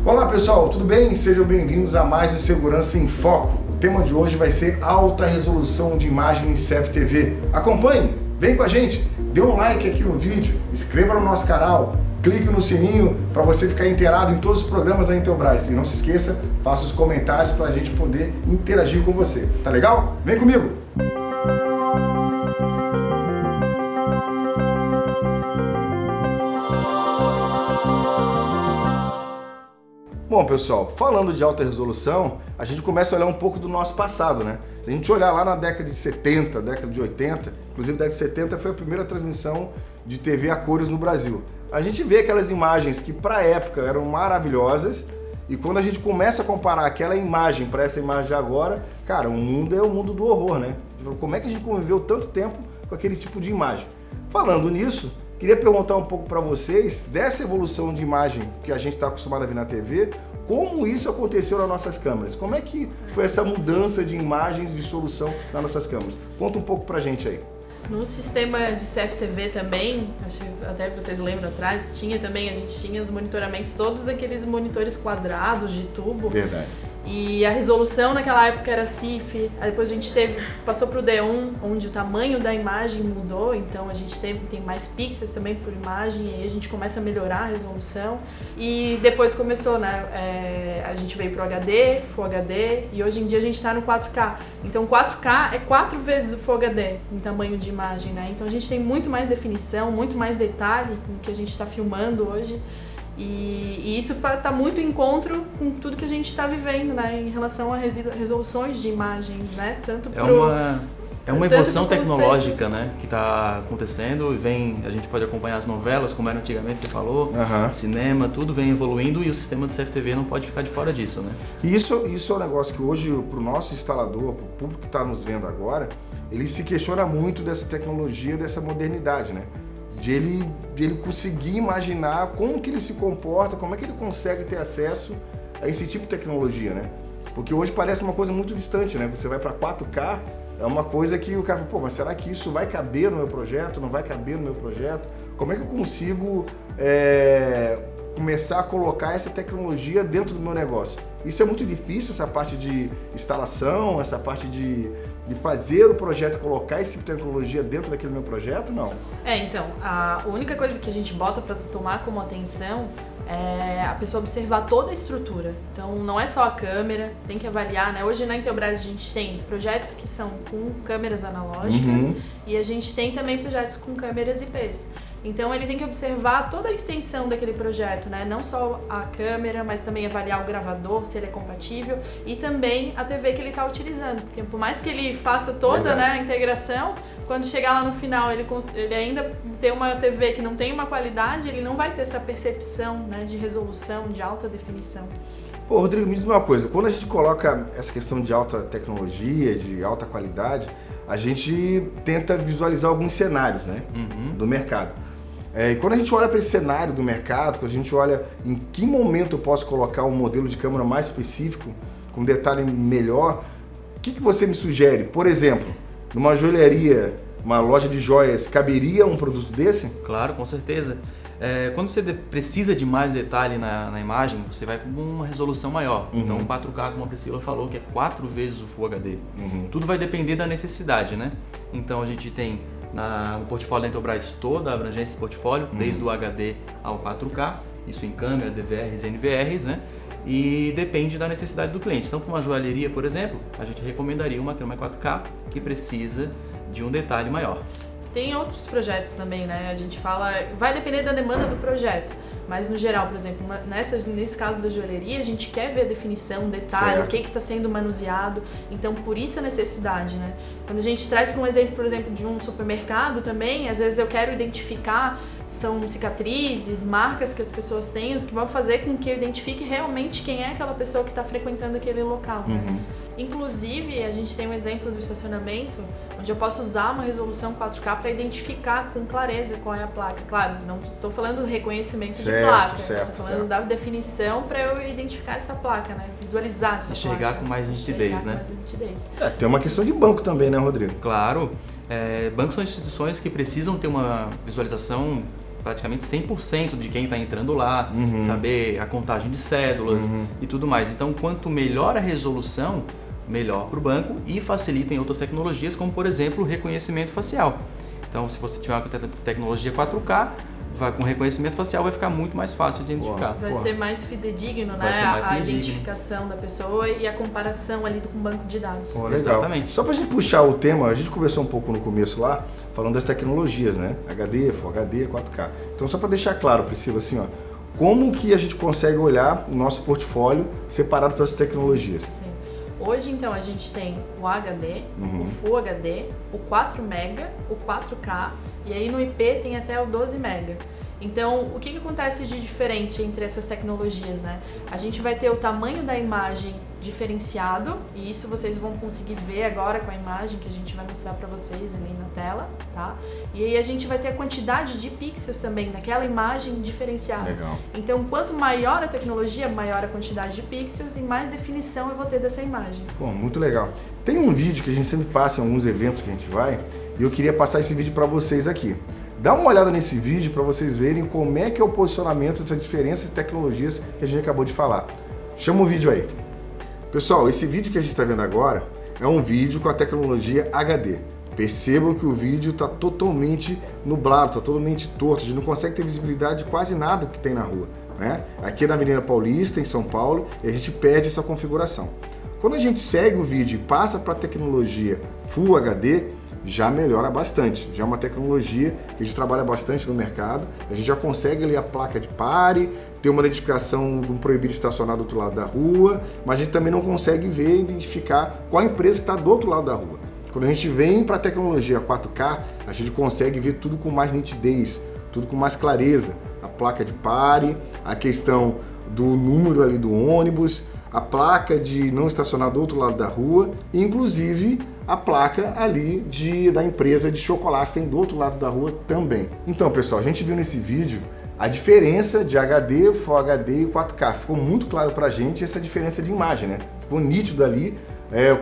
Olá pessoal, tudo bem? Sejam bem-vindos a mais um Segurança em Foco. O tema de hoje vai ser alta resolução de imagem em CFTV. Acompanhe, vem com a gente, dê um like aqui no vídeo, inscreva no nosso canal, clique no sininho para você ficar inteirado em todos os programas da Intelbras. E não se esqueça, faça os comentários para a gente poder interagir com você. Tá legal? Vem comigo! Bom, pessoal, falando de alta resolução, a gente começa a olhar um pouco do nosso passado, né? Se a gente olhar lá na década de 70, década de 80, inclusive a década de 70 foi a primeira transmissão de TV a cores no Brasil. A gente vê aquelas imagens que para a época eram maravilhosas e quando a gente começa a comparar aquela imagem para essa imagem de agora, cara, o mundo é o mundo do horror, né? Como é que a gente conviveu tanto tempo com aquele tipo de imagem? Falando nisso, queria perguntar um pouco para vocês dessa evolução de imagem que a gente está acostumado a ver na TV, como isso aconteceu nas nossas câmeras? Como é que foi essa mudança de imagens de solução nas nossas câmeras? Conta um pouco para a gente aí. No sistema de CFTV também, acho que até vocês lembram atrás, a gente tinha os monitoramentos, todos aqueles monitores quadrados de tubo. Verdade. E a resolução naquela época era CIF, aí depois a gente passou para o D1, onde o tamanho da imagem mudou, então a gente tem mais pixels também por imagem, e aí a gente começa a melhorar a resolução. E depois começou, né, a gente veio para o HD, Full HD, e hoje em dia a gente está no 4K. Então 4K é 4 vezes o Full HD em tamanho de imagem, né? Então a gente tem muito mais definição, muito mais detalhe no que a gente está filmando hoje. E isso está muito em encontro com tudo que a gente está vivendo, né, em relação a resoluções de imagens, né, tanto É uma evolução tecnológica, né, que está acontecendo e a gente pode acompanhar as novelas, como era antigamente, você falou, cinema, tudo vem evoluindo e o sistema do CFTV não pode ficar de fora disso, né. E isso é um negócio que hoje, para o nosso instalador, para o público que está nos vendo agora, ele se questiona muito dessa tecnologia, dessa modernidade, né. De ele conseguir imaginar como que ele se comporta, como é que ele consegue ter acesso a esse tipo de tecnologia, né? Porque hoje parece uma coisa muito distante, né? Você vai para 4K, é uma coisa que o cara fala, pô, mas será que isso vai caber no meu projeto? Não vai caber no meu projeto? Como é que eu consigo começar a colocar essa tecnologia dentro do meu negócio? Isso é muito difícil, essa parte de instalação, essa parte de fazer o projeto, colocar esse tipo de tecnologia dentro daquele meu projeto, não? Então, a única coisa que a gente bota para tomar como atenção é a pessoa observar toda a estrutura. Então, não é só a câmera, tem que avaliar, né? Hoje na Intelbras a gente tem projetos que são com câmeras analógicas e a gente tem também projetos com câmeras IPs. Então ele tem que observar toda a extensão daquele projeto, né? Não só a câmera, mas também avaliar o gravador, se ele é compatível, e também a TV que ele está utilizando. Porque por mais que ele faça toda, né, a integração, quando chegar lá no final ele ainda tem uma TV que não tem uma qualidade, ele não vai ter essa percepção, né, de resolução, de alta definição. Pô, Rodrigo, me diz uma coisa, quando a gente coloca essa questão de alta tecnologia, de alta qualidade, a gente tenta visualizar alguns cenários, né, do mercado. E quando a gente olha para esse cenário do mercado, quando a gente olha em que momento eu posso colocar um modelo de câmera mais específico, com detalhe melhor, o que você me sugere? Por exemplo, numa joalheria, uma loja de joias, caberia um produto desse? Claro, com certeza. Quando você precisa de mais detalhe na imagem, você vai com uma resolução maior. Então 4K, como a Priscila falou, que é 4 vezes o Full HD. Tudo vai depender da necessidade, né? Então a gente tem no portfólio da Intelbras toda a abrangência do portfólio, desde o HD ao 4K, isso em câmera, DVRs, NVRs, né? E depende da necessidade do cliente. Então, para uma joalheria, por exemplo, a gente recomendaria uma câmera 4K que precisa de um detalhe maior. Tem outros projetos também, né? A gente fala, vai depender da demanda do projeto, mas no geral, por exemplo, nesse caso da joalheria, a gente quer ver a definição, detalhe, certo, o que está sendo manuseado, então por isso a necessidade, né? Quando a gente traz para um exemplo, por exemplo, de um supermercado também, às vezes eu quero identificar, são cicatrizes, marcas que as pessoas têm, os que vão fazer com que eu identifique realmente quem é aquela pessoa que está frequentando aquele local, né? Inclusive, a gente tem um exemplo do estacionamento, onde eu posso usar uma resolução 4K para identificar com clareza qual é a placa. Claro, não estou falando do reconhecimento de placa, estou falando da definição para eu identificar essa placa, né? Visualizar essa placa. Enxergar com mais nitidez, né? Tem uma questão de banco também, né, Rodrigo? Claro. Bancos são instituições que precisam ter uma visualização praticamente 100% de quem está entrando lá, saber a contagem de cédulas e tudo mais. Então, quanto melhor a resolução, melhor para o banco e facilita em outras tecnologias, como por exemplo o reconhecimento facial. Então, se você tiver uma tecnologia 4K, com reconhecimento facial vai ficar muito mais fácil de identificar. Vai ser mais fidedigno, né? A identificação da pessoa e a comparação ali com o banco de dados. Legal. Exatamente. Só pra gente puxar o tema, a gente conversou um pouco no começo lá, falando das tecnologias, né? HD, Full HD, 4K. Então, só para deixar claro, Priscila, assim, ó, como que a gente consegue olhar o nosso portfólio separado para as tecnologias? Sim. Hoje, então, a gente tem o HD, o Full HD, o 4 MB, o 4K, e aí no IP tem até o 12 MB. Então, o que acontece de diferente entre essas tecnologias, né? A gente vai ter o tamanho da imagem diferenciado, e isso vocês vão conseguir ver agora com a imagem que a gente vai mostrar para vocês ali na tela, tá? E aí a gente vai ter a quantidade de pixels também naquela imagem diferenciada. Legal. Então, quanto maior a tecnologia, maior a quantidade de pixels e mais definição eu vou ter dessa imagem. Pô, muito legal. Tem um vídeo que a gente sempre passa em alguns eventos que a gente vai, e eu queria passar esse vídeo para vocês aqui. Dá uma olhada nesse vídeo para vocês verem como é que é o posicionamento dessas diferentes tecnologias que a gente acabou de falar. Chama o vídeo aí. Pessoal, esse vídeo que a gente está vendo agora é um vídeo com a tecnologia HD. Percebam que o vídeo está totalmente nublado, está totalmente torto, a gente não consegue ter visibilidade de quase nada que tem na rua, né? Aqui na Avenida Paulista, em São Paulo, e a gente perde essa configuração. Quando a gente segue o vídeo e passa para a tecnologia Full HD, já melhora bastante, já é uma tecnologia que a gente trabalha bastante no mercado, a gente já consegue ler a placa de pare, ter uma identificação de um proibido estacionar do outro lado da rua, mas a gente também não consegue ver e identificar qual a empresa que está do outro lado da rua. Quando a gente vem para a tecnologia 4K, a gente consegue ver tudo com mais nitidez, tudo com mais clareza, a placa de pare, a questão do número ali do ônibus, a placa de não estacionar do outro lado da rua, e inclusive a placa ali da empresa de chocolate tem do outro lado da rua também. Então, pessoal, a gente viu nesse vídeo a diferença de HD, Full HD e 4K. Ficou muito claro pra gente essa diferença de imagem, né? Ficou nítido ali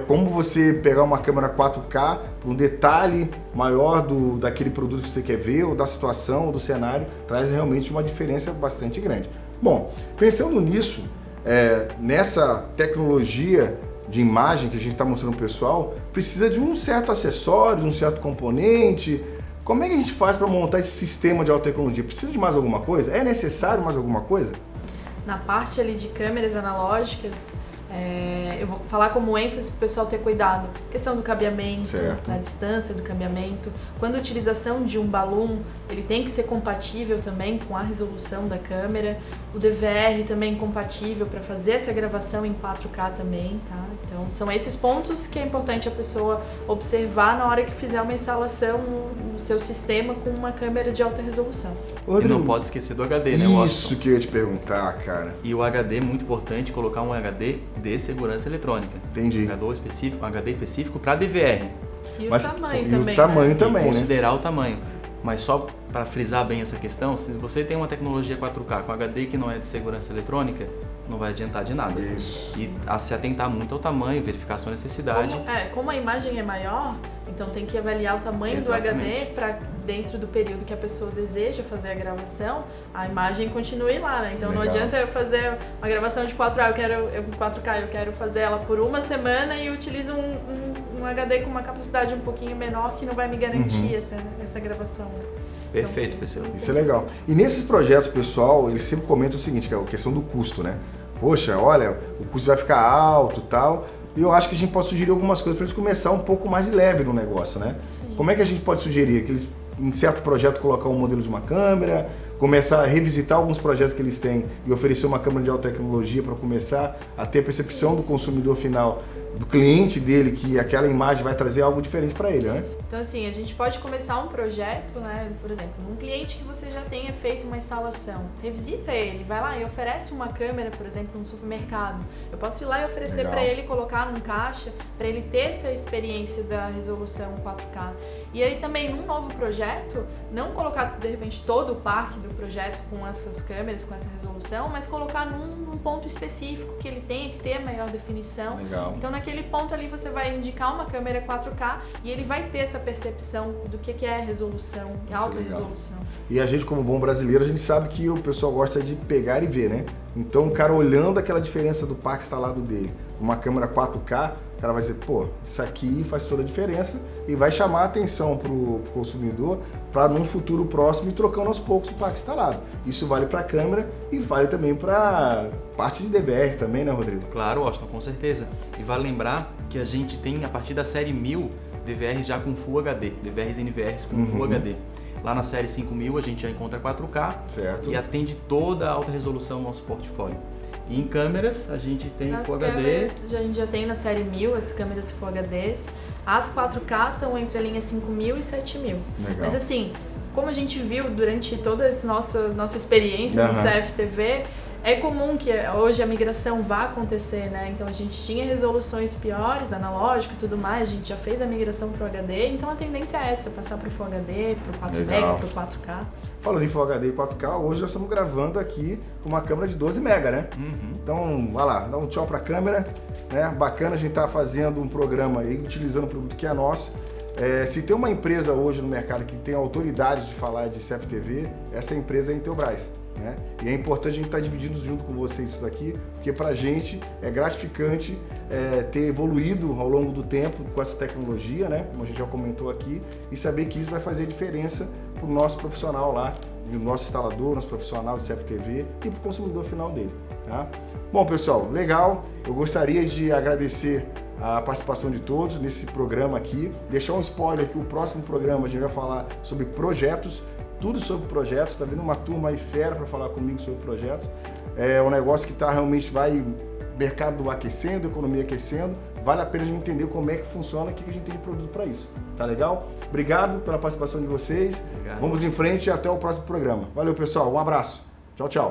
como você pegar uma câmera 4K para um detalhe maior daquele produto que você quer ver, ou da situação, ou do cenário, traz realmente uma diferença bastante grande. Bom, pensando nisso, nessa tecnologia de imagem que a gente está mostrando para o pessoal, precisa de um certo acessório, de um certo componente. Como é que a gente faz para montar esse sistema de alta tecnologia? Precisa de mais alguma coisa? É necessário mais alguma coisa? Na parte ali de câmeras analógicas, eu vou falar como ênfase para o pessoal ter cuidado. Questão do cabeamento, da distância do cabeamento. Quando a utilização de um balloon, ele tem que ser compatível também com a resolução da câmera. O DVR também compatível para fazer essa gravação em 4K também, tá? Então, são esses pontos que é importante a pessoa observar na hora que fizer uma instalação no seu sistema com uma câmera de alta resolução. E não pode esquecer do HD, né, Isso Washington? que eu ia te perguntar, cara. E o HD é muito importante, colocar um HD de segurança eletrônica. Entendi. Um HD específico para DVR. E o tamanho também. O tamanho também, né? Considerar o tamanho. Mas só para frisar bem essa questão, se você tem uma tecnologia 4K com HD que não é de segurança eletrônica, não vai adiantar de nada. Isso. E se atentar muito ao tamanho, verificar a sua necessidade. Como a imagem é maior, então tem que avaliar o tamanho do HD para dentro do período que a pessoa deseja fazer a gravação, a imagem continue lá, né? Então Não adianta eu fazer uma gravação de 4K, eu quero fazer ela por uma semana e utilizo um HD com uma capacidade um pouquinho menor que não vai me garantir essa gravação. Perfeito, então, Isso é legal. E nesses projetos, pessoal, eles sempre comentam o seguinte, que é a questão do custo, né? Poxa, olha, o custo vai ficar alto e tal. E eu acho que a gente pode sugerir algumas coisas para eles começar um pouco mais de leve no negócio, né? Sim. Como é que a gente pode sugerir? Que eles, em certo projeto, colocar um modelo de uma câmera, começar a revisitar alguns projetos que eles têm e oferecer uma câmera de alta tecnologia para começar a ter a percepção do consumidor final, do cliente dele, que aquela imagem vai trazer algo diferente para ele, né? Então, assim, a gente pode começar um projeto, né? Por exemplo, um cliente que você já tenha feito uma instalação, revisita ele, vai lá e oferece uma câmera, por exemplo, no supermercado. Eu posso ir lá e oferecer para ele, colocar num caixa, para ele ter essa experiência da resolução 4K. E aí também num novo projeto, não colocar de repente todo o parque do projeto com essas câmeras, com essa resolução, mas colocar num ponto específico que ele tenha que ter a maior definição. Legal. Então naquele ponto ali você vai indicar uma câmera 4K e ele vai ter essa percepção do que é resolução, alta resolução. E a gente, como bom brasileiro, a gente sabe que o pessoal gosta de pegar e ver, né? Então o cara olhando aquela diferença do parque instalado dele, uma câmera 4K, o cara vai dizer, pô, isso aqui faz toda a diferença e vai chamar a atenção pro consumidor para num futuro próximo ir trocando aos poucos o parque instalado. Isso vale para a câmera e vale também para parte de DVRs também, né, Rodrigo? Claro, Washington, com certeza. E vale lembrar que a gente tem, a partir da série 1000, DVRs já com Full HD, DVRs NVRs com Full HD. Lá na série 5000 a gente já encontra 4K certo. E atende toda a alta resolução no nosso portfólio. E em câmeras a gente tem Nas Full HD. Câmeras, a gente já tem na série 1000 as câmeras Full HDs. As 4K estão entre a linha 5000 e 7000. Legal. Mas assim, como a gente viu durante toda essa nossa experiência no CFTV, é comum que hoje a migração vá acontecer, né? Então a gente tinha resoluções piores, analógico e tudo mais, a gente já fez a migração para o HD, então a tendência é essa, passar para o Full HD, para o 4 MB, para o 4K. Falando em Full HD e 4K, hoje nós estamos gravando aqui com uma câmera de 12 MB, né? Então, vai lá, dá um tchau para a câmera, né? Bacana, a gente tá fazendo um programa aí, utilizando um produto que é nosso. Se tem uma empresa hoje no mercado que tem autoridade de falar de CFTV, essa empresa é a Intelbras. Né? E é importante a gente estar dividindo junto com vocês isso daqui, porque pra gente é gratificante ter evoluído ao longo do tempo com essa tecnologia, né? Como a gente já comentou aqui, e saber que isso vai fazer diferença pro nosso profissional lá, do nosso instalador, nosso profissional de CFTV e pro consumidor final dele. Tá? Bom, pessoal, legal. Eu gostaria de agradecer a participação de todos nesse programa aqui. Deixar um spoiler que o próximo programa a gente vai falar sobre projetos, tudo sobre projetos. Tá vindo uma turma aí fera para falar comigo sobre projetos. É um negócio que realmente vai mercado aquecendo, economia aquecendo. Vale a pena a gente entender como é que funciona e o que a gente tem de produto para isso. Tá legal? Obrigado pela participação de vocês. Obrigado. Vamos em frente e até o próximo programa. Valeu, pessoal. Um abraço. Tchau, tchau.